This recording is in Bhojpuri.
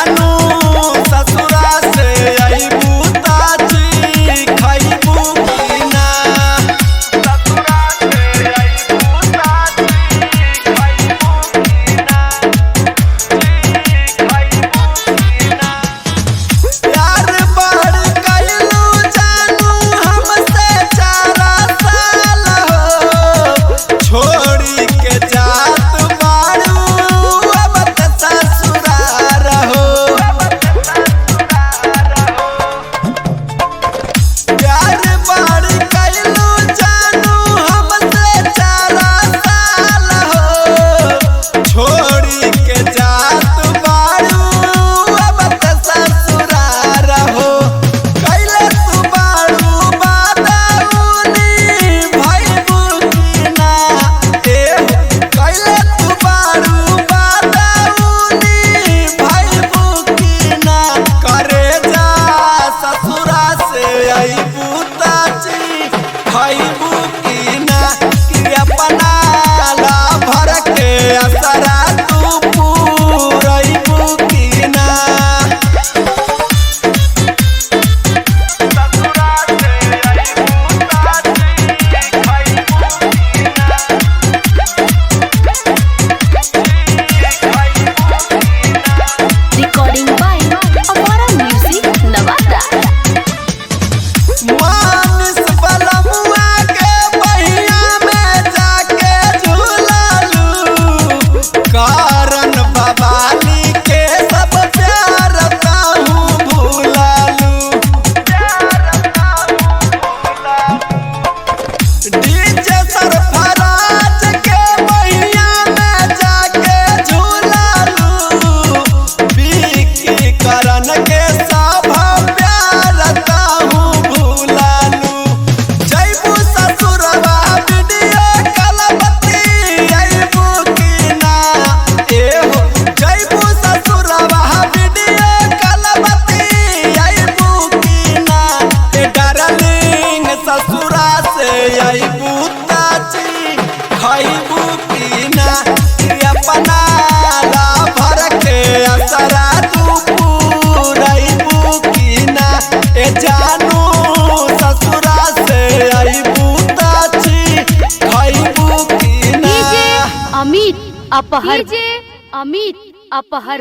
जानू ससुरा से आईबू ताची खैबू की ना। ससुरा से आईबू ताची खैबू की ना, खैबू की ना। प्यार बढ़ कइलू जानू हमसे 4 साल हो, छोड़ी के जात बाड़ू अब त ससुरार हो। प्यार बढ़ कइलू जानू हमसे 4 साल हो, छोड़ी के जात बाड़ू अब त ससुरार हो। कैले तू बाड़ू बादाउनी भइबू की ना। कैले तू बाड़ू बादाउनी भइबू की ना। करे जा ससुरा से आईबू ताची खैबू की ना, कि अपना ला भर के असरा तू पूरैबू की ना। ससुरा से आईबू ताची खैबू की ना, Recording by Amara Music, Nevada. मानस बलमुआ के बहिया में जाके झूललू, कारण बवाली के सब प्यार ताहू भूललू। डीजे सरफराज के बहिया में जाके झूललू, विकी करण के सब प्यार ताहू भूललू। जइबू ससुरवा वीडियो कॉल बतियाइबू की ना। एहो जइबू ससुरवा वीडियो कॉल बतियाइबू की ना। ए डार्लिंग ससुरा से आईबू ताची खैबू की ना, कि अपना ला भर के असरा तू पूरैबू की ना। ए जानू ससुरा से आईबू ताची खैबू की ना। DJ Amit Apahar. DJ Amit Apahar.